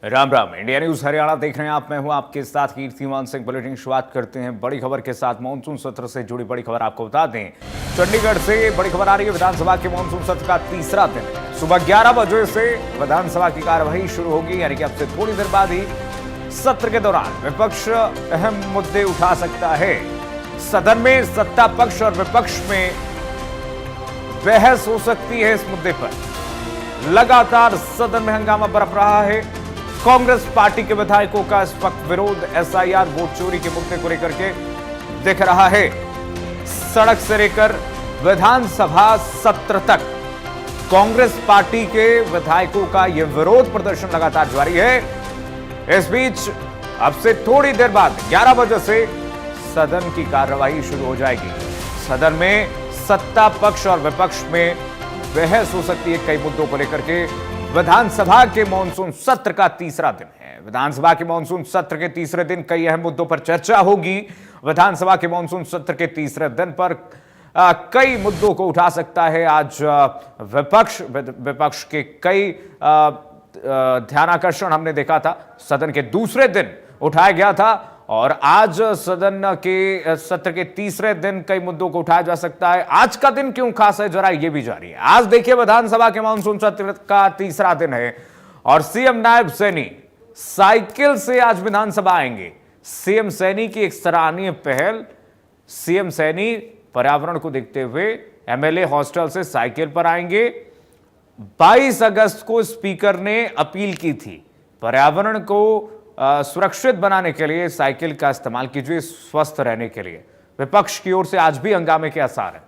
Ram Ram. India news Haryana देख रहे हैं आप। मैं हूं आपके साथ कीर्तिमान सिंह। बुलेटिन शुरुआत करते हैं बड़ी खबर के साथ। मानसून सत्र से जुड़ी बड़ी खबर आपको बता दें। चंडीगढ़ से बड़ी खबर आ रही है। विधानसभा के मानसून सत्र का तीसरा दिन सुबह 11 बजे से विधानसभा की कार्यवाही शुरू होगी, यानी कि अब से थोड़ी देर बाद ही सत्र के दौरान विपक्ष अहम मुद्दे उठा सकता है। सदन में सत्ता पक्ष और विपक्ष में बहस हो सकती है। इस मुद्दे पर लगातार सदन में हंगामा बरप रहा है। कांग्रेस पार्टी के विधायकों का इस वक्त विरोध एसआईआर वोट चोरी के मुद्दे को लेकर के दिख रहा है। सड़क से लेकर विधानसभा सत्र तक कांग्रेस पार्टी के विधायकों का यह विरोध प्रदर्शन लगातार जारी है। इस बीच अब से थोड़ी देर बाद 11 बजे से सदन की कार्यवाही शुरू हो जाएगी। सदन में सत्ता पक्ष और विपक्ष में बहस हो सकती है कई मुद्दों को लेकर के। विधानसभा के मानसून सत्र का तीसरा दिन है। विधानसभा के मानसून सत्र के तीसरे दिन कई अहम मुद्दों पर चर्चा होगी। विधानसभा के मानसून सत्र के तीसरे दिन पर कई मुद्दों को उठा सकता है आज विपक्ष के कई ध्यानाकर्षण हमने देखा था। सदन के दूसरे दिन उठाया गया था और आज सदन के सत्र के तीसरे दिन कई मुद्दों को उठाया जा सकता है। आज का दिन क्यों खास है, जरा ये भी जानिए। आज देखिए, विधानसभा के मानसून सत्र का तीसरा दिन है और सीएम नायब सैनी साइकिल से आज विधानसभा आएंगे। सीएम सैनी की एक सराहनीय पहल। सीएम सैनी पर्यावरण को देखते हुए एमएलए हॉस्टल से साइकिल पर आएंगे। 22 अगस्त को स्पीकर ने अपील की थी, पर्यावरण को सुरक्षित बनाने के लिए साइकिल का इस्तेमाल कीजिए, स्वस्थ रहने के लिए। विपक्ष की ओर से आज भी हंगामे के आसार हैं।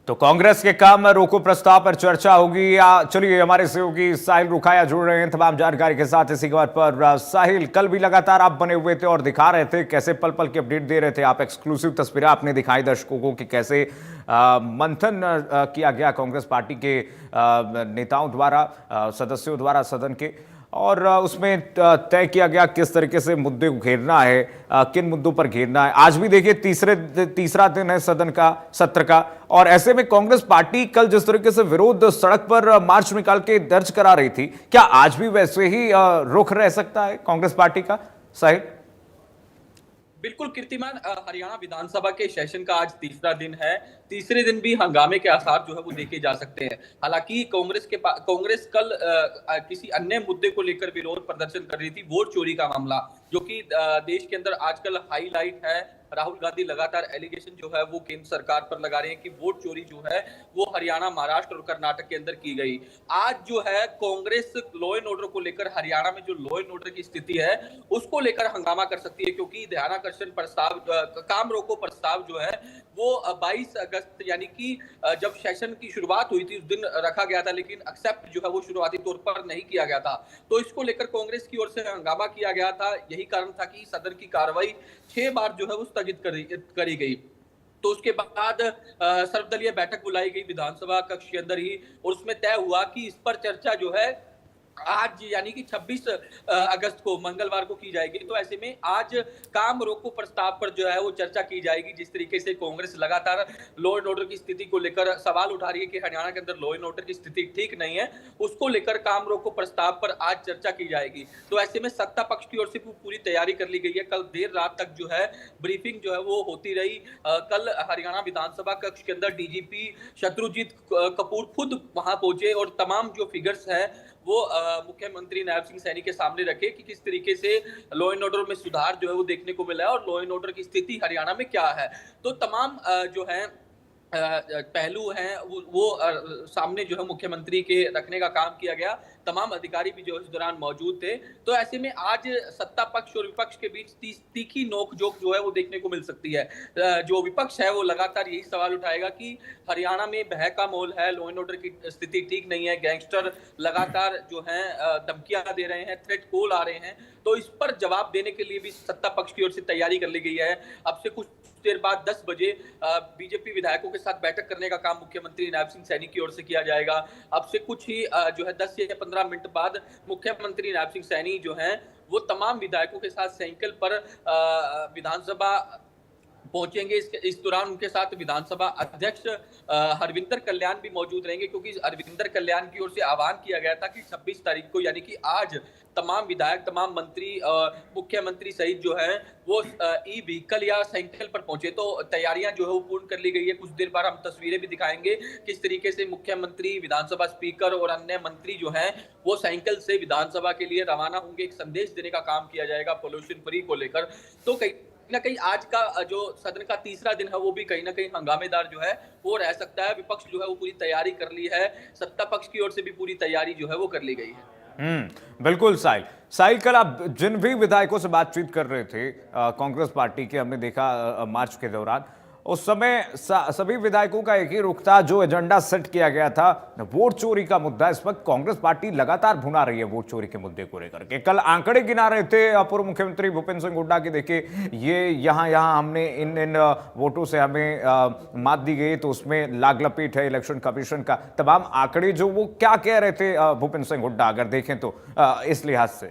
तो कांग्रेस के काम रोको प्रस्ताव पर चर्चा होगी या चलिए हमारे सहयोगी साहिल रुखाया जुड़ रहे हैं तमाम जानकारी के साथ इसी खबर पर। साहिल, कल भी लगातार आप बने हुए थे और दिखा रहे थे, कैसे पल पल की अपडेट दे रहे थे आप। एक्सक्लूसिव तस्वीरें आपने दिखाई दर्शकों को कि कैसे मंथन किया गया कांग्रेस पार्टी के नेताओं द्वारा, सदस्यों द्वारा सदन के, और उसमें तय किया गया किस तरीके से मुद्दे को घेरना है, किन मुद्दों पर घेरना है। आज भी देखिए तीसरा दिन है सदन का, सत्र का, और ऐसे में कांग्रेस पार्टी कल जिस तरीके से विरोध सड़क पर मार्च निकाल के दर्ज करा रही थी, क्या आज भी वैसे ही रुख रह सकता है कांग्रेस पार्टी का? साहिब बिल्कुल कीर्तिमान, हरियाणा विधानसभा के सेशन का आज तीसरा दिन है। तीसरे दिन भी हंगामे के आसार जो है वो देखे जा सकते हैं। हालांकि कांग्रेस कल किसी अन्य मुद्दे को लेकर विरोध प्रदर्शन कर रही थी, वोट चोरी का मामला, जो कि देश के अंदर आजकल हाईलाइट है। राहुल गांधी लगातार एलिगेशन जो है वो केंद्र सरकार पर लगा रहे हैं कि वोट चोरी जो है वो हरियाणा, महाराष्ट्र और कर्नाटक के अंदर की गई। आज जो है कांग्रेस लॉ एंड ऑर्डर को लेकर, हरियाणा में जो लॉ एंड ऑर्डर की स्थिति है उसको लेकर हंगामा कर सकती है, क्योंकि ध्यानाकर्षण प्रस्ताव, काम रोको प्रस्ताव जो है वो 22 अगस्त यानी कि जब सेशन की शुरुआत हुई थी उस दिन रखा गया था, लेकिन एक्सेप्ट जो है वो शुरुआती तौर पर नहीं किया गया था। तो इसको लेकर कांग्रेस की ओर से हंगामा किया गया था। यही कारण था कि सदन की कार्रवाई 6 बार जो है वो स्थगित करी गई। तो उसके बाद सर्वदलीय बैठक बुलाई गई विधानसभा कक्ष के अंदर ही, और उसमें तय हुआ कि इस पर चर्चा जो है आज यानी कि 26 अगस्त को, मंगलवार को की जाएगी। तो ऐसे में आज काम रोको प्रस्ताव पर जो है वो चर्चा की जाएगी। जिस तरीके से कांग्रेस लगातार लॉ एंड ऑर्डर की स्थिति को लेकर सवाल उठा रही है कि हरियाणा के अंदर लॉ एंड ऑर्डर की स्थिति ठीक नहीं है, उसको लेकर काम रोको प्रस्ताव पर आज चर्चा की जाएगी। तो ऐसे में सत्ता पक्ष की ओर से पूरी तैयारी कर ली गई है। कल देर रात तक जो है ब्रीफिंग जो है वो होती रही। कल हरियाणा विधानसभा कक्ष के अंदर डीजीपी शत्रुजीत कपूर खुद वहां पहुंचे और तमाम जो फिगर्स है वो मुख्यमंत्री नायब सिंह सैनी के सामने रखे कि किस तरीके से लॉ एंड ऑर्डर में सुधार जो है वो देखने को मिला है और लॉ एंड ऑर्डर की स्थिति हरियाणा में क्या है। तो तमाम जो है पहलू हैं वो सामने जो है मुख्यमंत्री के रखने का काम किया गया। तमाम अधिकारी भी जो इस दौरान मौजूद थे। तो ऐसे में आज सत्ता पक्ष और विपक्ष के बीच तीखी नोकझोंक जो है वो देखने को मिल सकती है। जो विपक्ष है वो लगातार यही सवाल उठाएगा कि हरियाणा में भय का माहौल है, लॉ एंड ऑर्डर की स्थिति ठीक नहीं है, गैंगस्टर लगातार जो है धमकियां दे रहे हैं, थ्रेट कॉल आ रहे हैं। तो इस पर जवाब देने के लिए भी सत्ता पक्ष की ओर से तैयारी कर ली गई है। अब से कुछ देर बाद 10 बजे बीजेपी विधायकों के साथ बैठक करने का काम मुख्यमंत्री नायब सिंह सैनी की ओर से किया जाएगा। अब से कुछ ही जो है 10 या 15 मिनट बाद मुख्यमंत्री नायब सिंह सैनी जो है वो तमाम विधायकों के साथ साइकिल पर विधानसभा पहुंचेंगे। इस दौरान उनके साथ विधानसभा अध्यक्ष हरविंदर कल्याण भी मौजूद रहेंगे, क्योंकि हरविंदर कल्याण की ओर से आह्वान किया गया था कि 26 तारीख को यानी कि आज तमाम विधायक, तमाम मंत्री, मुख्यमंत्री सहित जो है वो ई व्हीकल या साइकिल पर पहुंचे। तो तैयारियां जो है वो पूर्ण कर ली गई है। कुछ देर बाद हम तस्वीरें भी दिखाएंगे किस तरीके से मुख्यमंत्री, विधानसभा स्पीकर और अन्य मंत्री जो हैं वो साइकिल से विधानसभा के लिए रवाना होंगे। एक संदेश देने का काम किया जाएगा पोल्यूशन फ्री को लेकर। तो कहीं ना कहीं आज का जो सदन का तीसरा दिन है वो भी कहीं ना कहीं हंगामेदार जो है वो रह सकता है। विपक्ष जो है वो पूरी तैयारी कर ली है, सत्ता पक्ष की ओर से भी पूरी तैयारी जो है वो कर ली गई है। बिल्कुल साहिल। साहिल, कल आप जिन भी विधायकों से बातचीत कर रहे थे कांग्रेस पार्टी के, हमने देखा मार्च के दौरान, उस समय सभी विधायकों का एक ही रुख था, जो एजेंडा सेट किया गया था वोट चोरी का मुद्दा। इस वक्त कांग्रेस पार्टी लगातार भुना रही है वोट चोरी के मुद्दे को लेकर के। कल आंकड़े गिना रहे थे पूर्व मुख्यमंत्री भूपेंद्र सिंह हुड्डा की, देखिए ये यहाँ हमने इन वोटों से हमें मात दी गई, तो उसमें लाग लपेट है इलेक्शन कमीशन का। तमाम आंकड़े जो वो क्या कह रहे थे भूपेंद्र सिंह हुड्डा, अगर देखें तो इस लिहाज से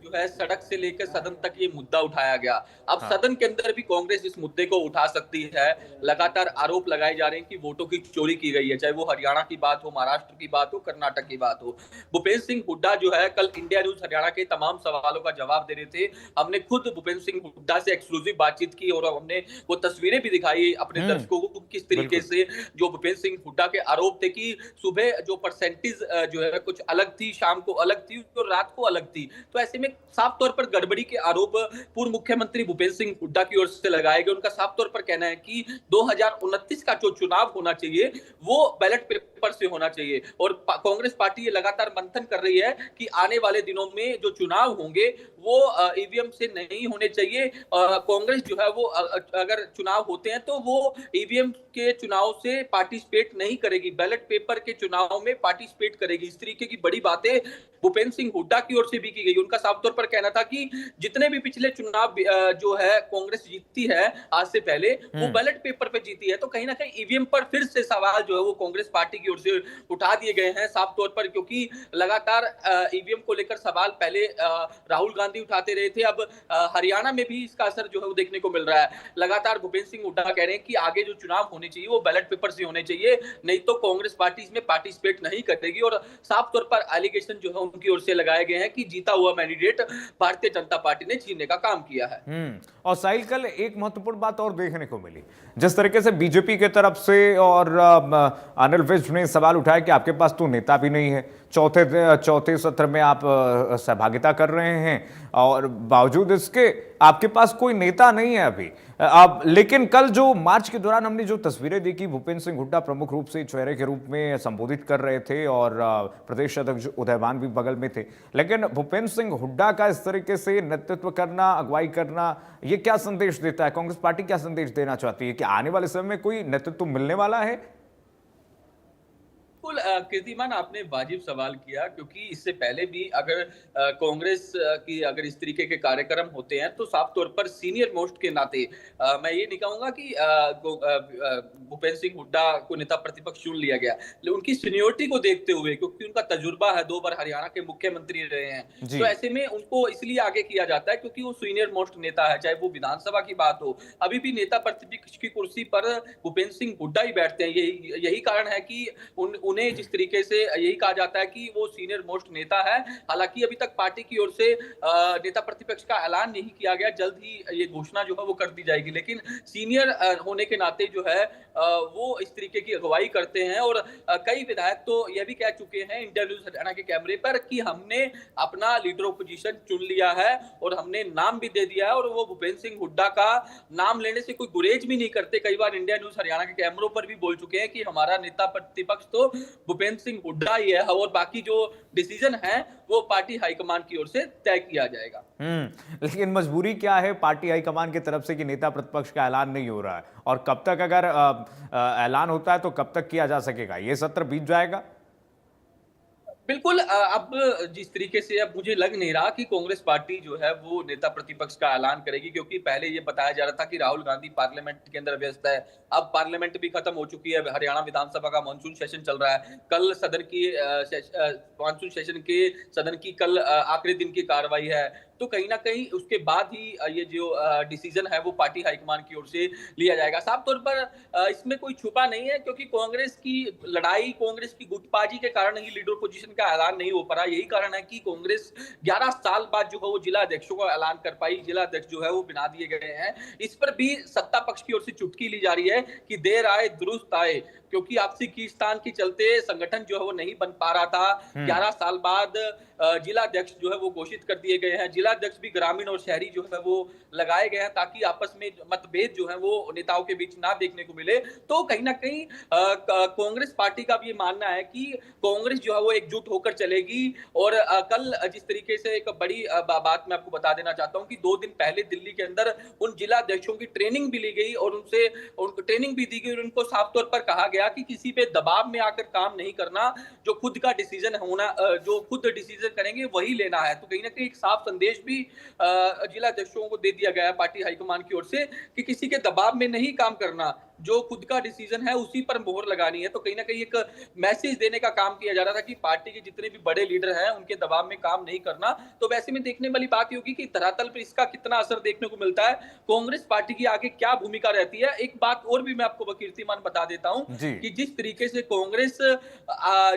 जो है सड़क से लेकर सदन तक ये मुद्दा उठाया गया। अब सदन के अंदर भी कांग्रेस इस मुद्दे को उठा सकती है। लगातार आरोप लगाए जा रहे हैं कि वोटों की चोरी की गई है, चाहे वो हरियाणा की बात हो, महाराष्ट्र की बात हो, कर्नाटक की बात हो। भूपेंद्र सिंह हुड्डा जो है कल इंडिया न्यूज हरियाणा के तमाम सवालों का जवाब दे रहे थे। हमने खुद भूपेंद्र सिंह हुड्डा से एक्सक्लूसिव बातचीत की और हमने वो तस्वीरें भी दिखाई अपने दर्शकों को, किस तरीके से जो भूपेंद्र सिंह हुड्डा के आरोप थे कि सुबह जो परसेंटेज जो है कुछ अलग थी, शाम को अलग थी और रात को अलग थी। तो ऐसे में साफ तौर पर गड़बड़ी के आरोप पूर्व मुख्यमंत्री भूपेंद्र सिंह हुड्डा की ओर से लगाए गए। उनका साफ तौर पर कहना है कि 2029 का जो चुनाव होना चाहिए वो बैलेट पेपर से होना चाहिए। और कांग्रेस पार्टी ये लगातार मंथन कर रही है कि आने वाले दिनों में जो चुनाव होंगे वो ईवीएम से नहीं होने चाहिए। कांग्रेस जो है वो अगर चुनाव होते हैं तो वो ईवीएम के चुनाव से पार्टिसिपेट नहीं करेगी, बैलेट पेपर के चुनाव में पार्टिसिपेट करेगी। इस तरीके की बड़ी बातें भूपेंद्र सिंह हुड्डा की ओर से भी की गई। उनका साफ तौर पर कहना था कि जितने भी पिछले चुनाव जो है कांग्रेस जीतती है आज से पहले, वो बैलेट पेपर पे जीती है। तो कहीं ना कहीं ईवीएम पर फिर से सवाल जो है वो कांग्रेस पार्टी की ओर से उठा दिए गए हैं साफ तौर पर, क्योंकि लगातार ईवीएम को लेकर सवाल पहले राहुल गांधी उठाते रहे थे। अब हरियाणा में भी इसका असर जो है वो देखने को मिल रहा है। लगातार भूपेंद्र सिंह हुड्डा कह रहे हैं कि आगे जो चुनाव होने चाहिए वो बैलेट पेपर से होने चाहिए, नहीं तो कांग्रेस पार्टी इसमें पार्टिसिपेट नहीं करेगी। और साफ तौर पर एलिगेशन जो है उनकी ओर से लगाए गए हैं कि जीता हुआ मैंडेट भारतीय जनता पार्टी ने छीनने का काम किया है। और साहिल, कल एक महत्वपूर्ण बात और देखने को मिली, जिस तरीके से बीजेपी के तरफ से और अनिल विज ने सवाल उठाया कि आपके पास तो नेता भी नहीं है, चौथे सत्र में आप सहभागिता कर रहे हैं और बावजूद इसके आपके पास कोई नेता नहीं है अभी। लेकिन कल जो मार्च के दौरान हमने जो तस्वीरें देखी, भूपेंद्र सिंह हुड्डा प्रमुख रूप से चेहरे के रूप में संबोधित कर रहे थे और प्रदेश अध्यक्ष उदयवान भी बगल में थे, लेकिन भूपेंद्र सिंह हुड्डा का इस तरीके से नेतृत्व करना, अगुवाई करना, ये क्या संदेश देता है? कांग्रेस पार्टी क्या संदेश देना चाहती है कि आने वाले समय में कोई नेतृत्व मिलने वाला है? बिल्कुल कीर्तिमान, आपने वाजिब सवाल किया, क्योंकि इससे पहले भी अगर कांग्रेस की अगर इस तरीके के कार्यक्रम होते हैं तो साफ तौर पर सीनियर मोस्ट के नाते मैं ये नहीं कहूंगा कि भूपेंद्र सिंह हुड्डा को नेता प्रतिपक्ष चुन लिया गया, लेकिन उनकी सीनियोरिटी को देखते हुए, क्योंकि उनका तजुर्बा है, 2 बार हरियाणा के मुख्यमंत्री रहे हैं, तो ऐसे में उनको इसलिए आगे किया जाता है क्योंकि वो सीनियर मोस्ट नेता है। चाहे वो विधानसभा की बात हो, अभी भी नेता प्रतिपक्ष की कुर्सी पर भूपेंद्र सिंह हुड्डा ही बैठते हैं। यही कारण है कि उन्हें जिस तरीके से यही कहा जाता है कि वो सीनियर मोस्ट नेता है। हालांकि अभी तक पार्टी की ओर से नेता प्रतिपक्ष का ऐलान नहीं किया गया, जल्द ही ये घोषणा जो है वो कर दी जाएगी, लेकिन सीनियर होने के नाते जो है वो इस तरीके की अगुवाई करते हैं। और कई विधायक तो यह भी कह चुके हैं इंडिया न्यूज हरियाणा के कैमरे पर कि हमने अपना लीडर ऑपोजिशन चुन लिया है और हमने नाम भी दे दिया है, और वो भूपेंद्र सिंह हुड्डा का नाम लेने से कोई गुरेज भी नहीं करते। कई बार इंडिया न्यूज हरियाणा के कैमरों पर भी बोल चुके हैं कि हमारा नेता प्रतिपक्ष तो भूपेंद्र सिंह हुड्डा ही है और बाकी जो डिसीजन है वो पार्टी हाईकमान की ओर से तय किया जाएगा। लेकिन मजबूरी क्या है पार्टी हाईकमान की तरफ से कि नेता प्रतिपक्ष का ऐलान नहीं हो रहा है, और कब तक अगर ऐलान होता है तो कब तक किया जा सकेगा? ये सत्र बीत जाएगा। बिल्कुल अब जिस तरीके से अब मुझे लग नहीं रहा कि कांग्रेस पार्टी जो है वो नेता प्रतिपक्ष का ऐलान करेगी, क्योंकि पहले ये बताया जा रहा था कि राहुल गांधी पार्लियामेंट के अंदर व्यस्त है। अब पार्लियामेंट भी खत्म हो चुकी है, हरियाणा विधानसभा का मानसून सेशन चल रहा है। कल सदन की मानसून सेशन के सदन की कल आखिरी दिन की कार्रवाई है। तो कहीं न कहीं उसके बाद ही ये जो डिसीजन है वो पार्टी हाईकमान की ओर से लिया जाएगा। साफ तौर पर इसमें कोई छुपा नहीं है, क्योंकि कांग्रेस की लड़ाई, कांग्रेस की गुटबाजी के कारण ही लीडर पोजीशन का ऐलान नहीं हो पा रहा। यही कारण है कि कांग्रेस 11 साल बाद जो है वो जिला अध्यक्षों का ऐलान कर पाई। जिला अध्यक्ष जो है वो बना दिए गए हैं। इस पर भी सत्ता पक्ष की ओर से चुटकी ली जा रही है कि देर आए दुरुस्त आए, क्योंकि आपसी खींचतान के चलते संगठन जो है वो नहीं बन पा रहा था। 11 साल बाद जिला अध्यक्ष जो है वो घोषित कर दिए गए हैं। जिला अध्यक्ष भी ग्रामीण और शहरी जो है वो लगाए गए हैं, ताकि आपस में मतभेद जो है वो नेताओं के बीच ना देखने को मिले। तो कहीं ना कहीं कांग्रेस पार्टी का भी ये मानना है कि कांग्रेस जो है वो एकजुट होकर चलेगी। और कल जिस तरीके से एक बड़ी बात मैं आपको बता देना चाहता हूँ कि 2 दिन पहले दिल्ली के अंदर उन जिला अध्यक्षों की ट्रेनिंग भी ली गई और उनसे उनको ट्रेनिंग भी दी गई और उनको साफ तौर पर कहा गया कि किसी पे दबाव में आकर काम नहीं करना, जो खुद का डिसीजन होना, जो खुद डिसीजन करेंगे वही लेना है। तो कहीं ना कहीं एक साफ संदेश भी जिला अध्यक्षों को दे दिया गया है पार्टी हाईकमान की ओर से कि किसी के दबाव में नहीं काम करना, जो खुद का डिसीजन है उसी पर मोहर लगानी है। तो कहीं ना कहीं एक मैसेज देने का काम किया जा रहा था कि पार्टी के जितने भी बड़े लीडर हैं उनके दबाव में काम नहीं करना। तो वैसे में देखने वाली बात ये होगी कि धरातल पर इसका कितना असर देखने को मिलता है, कांग्रेस पार्टी की आगे क्या भूमिका रहती है। एक बात और भी मैं आपको कीर्तिमान बता देता हूं जी। कि जिस तरीके से कांग्रेस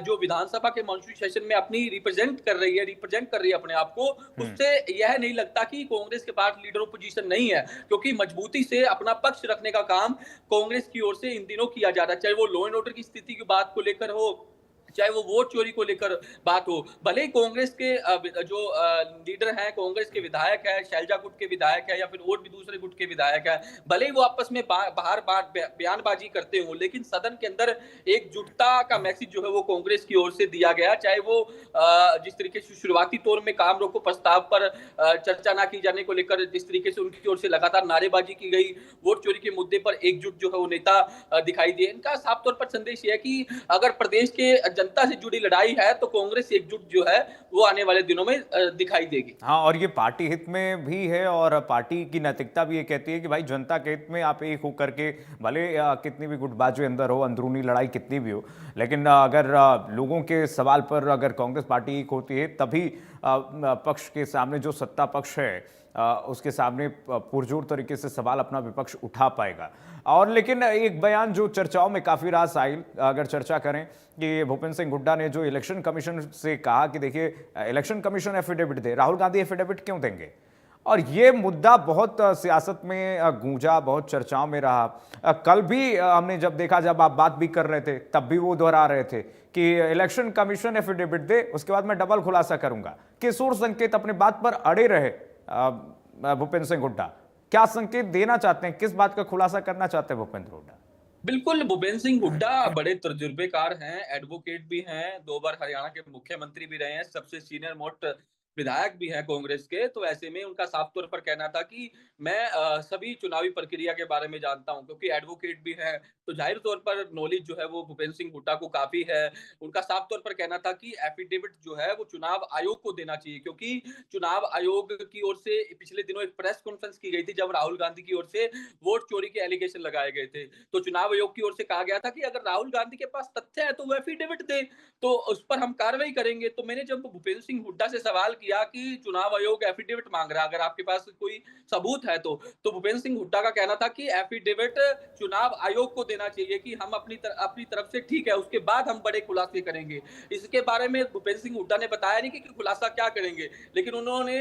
जो विधानसभा के मॉनसून सेशन में अपनी रिप्रेजेंट कर रही है अपने आप को, उससे यह नहीं लगता कि कांग्रेस के पास लीडर पोजीशन नहीं है, क्योंकि मजबूती से अपना पक्ष रखने का काम कांग्रेस की ओर से इन दिनों किया जा रहा है। चाहे वो लॉ एंड ऑर्डर की स्थिति की बात को लेकर हो, चाहे वो वोट चोरी को लेकर बात हो। भले ही कांग्रेस के जो लीडर हैं, कांग्रेस के विधायक हैं, शैलजा गुट के विधायक हैं या फिर और भी दूसरे गुट के विधायक हैं, भले ही वो आपस में बाहर बयानबाजी करते हो, लेकिन सदन के अंदर एकजुटता का मैसेज जो है वो कांग्रेस की ओर से दिया गया। चाहे वो जिस तरीके से शुरुआती तौर में काम रोको प्रस्ताव पर चर्चा ना की जाने को लेकर जिस तरीके से उनकी ओर से लगातार नारेबाजी की गई, वोट चोरी के मुद्दे पर एकजुट जो है वो नेता दिखाई दिए। इनका साफ तौर पर संदेश यह है कि अगर प्रदेश के जनता से जुड़ी लड़ाई है तो कांग्रेस एकजुट जो है वो आने वाले दिनों में दिखाई देगी। हाँ, और ये पार्टी हित में भी है और पार्टी की नैतिकता भी ये कहती है कि भाई जनता के हित में आप एक होकर के, भले कितनी भी गुटबाजी अंदर हो, अंदरूनी लड़ाई कितनी भी हो, लेकिन अगर लोगों के सवाल पर अगर कांग्रेस पार्टी एक होती है तभी पक्ष के सामने जो सत्ता पक्ष है उसके सामने पुरजोर तरीके से सवाल अपना विपक्ष उठा पाएगा। और लेकिन एक बयान जो चर्चाओं में काफी रहा साहिल, अगर चर्चा करें कि भूपेंद्र सिंह हुड्डा ने जो इलेक्शन कमीशन से कहा कि देखिए इलेक्शन कमीशन एफिडेविट दे, राहुल गांधी एफिडेविट क्यों देंगे? और ये मुद्दा बहुत सियासत में गूंजा, बहुत चर्चाओं में रहा। कल भी हमने जब देखा, जब आप बात भी कर रहे थे तब भी वो दोहरा रहे थे कि इलेक्शन कमीशन एफिडेविट दे, उसके बाद मैं डबल खुलासा करूंगा। किस ओर संकेत अपने बात पर अड़े रहे भूपेंद्र सिंह हुड्डा? क्या संकेत देना चाहते हैं, किस बात का खुलासा करना चाहते हैं भूपेंद्र हुड्डा? बिल्कुल, भूपेंद्र सिंह हुड्डा बड़े तजुर्बेकार हैं, एडवोकेट भी हैं, 2 बार हरियाणा के मुख्यमंत्री भी रहे हैं, सबसे सीनियर मोस्ट विधायक भी हैं कांग्रेस के। तो ऐसे में उनका साफ तौर पर कहना था कि मैं सभी चुनावी प्रक्रिया के बारे में जानता हूं, क्योंकि एडवोकेट भी हैं, तो जाहिर तौर पर नॉलेज जो है वो भूपेंद्र सिंह हुड्डा को काफी है। उनका साफ तौर पर कहना था कि एफिडेविट जो है वो चुनाव आयोग को देना चाहिए, क्योंकि चुनाव आयोग की ओर से पिछले दिनों एक प्रेस कॉन्फ्रेंस की गई थी जब राहुल गांधी की ओर से वोट चोरी के एलिगेशन लगाए गए थे। तो चुनाव आयोग की ओर से कहा गया था कि अगर राहुल गांधी के पास तथ्य है तो वो एफिडेविट दे, तो उस पर हम कार्रवाई करेंगे। तो मैंने जब भूपेंद्र सिंह हुड्डा से सवाल किया कि चुनाव आयोग एफिडेविट मांग रहा है, अगर आपके पास कोई सबूत है तो भूपेंद्र सिंह हुड्डा का कहना था कि एफिडेविट चुनाव आयोग को देना चाहिए कि हम अपनी तरफ से ठीक है, उसके बाद हम बड़े खुलासे करेंगे। इसके बारे में भूपेंद्र सिंह हुड्डा ने बताया नहीं कि खुलासा क्या करेंगे, लेकिन उन्होंने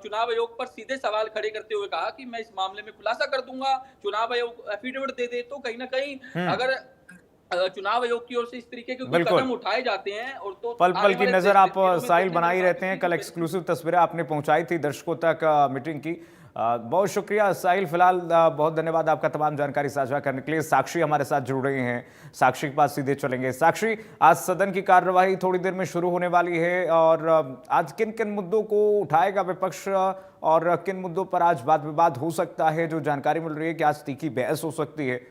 चुनाव आयोग पर सीधे सवाल खड़े करते हुए कहा कि मैं इस मामले में खुलासा कर दूंगा, चुनाव आयोग एफिडेविट दे दे। तो कहीं ना कहीं अगर चुनाव आयोग की ओर से इस तरीके के कुछ कदम उठाए जाते हैं और तो पल पल की नजर आप साहिल बनाई रहते हैं। कल एक्सक्लूसिव तस्वीरें आपने पहुंचाई थी दर्शकों तक मीटिंग की। बहुत शुक्रिया साहिल। फिलहाल बहुत धन्यवाद आपका तमाम जानकारी साझा करने के लिए। साक्षी हमारे साथ जुड़ रही हैं, साक्षी के पास सीधे चलेंगे। साक्षी, आज सदन की कार्यवाही थोड़ी देर में शुरू होने वाली है और आज किन किन मुद्दों को उठाएगा विपक्ष और किन मुद्दों पर आज वाद विवाद हो सकता है? जो जानकारी मिल रही है कि आज तीखी बहस हो सकती है,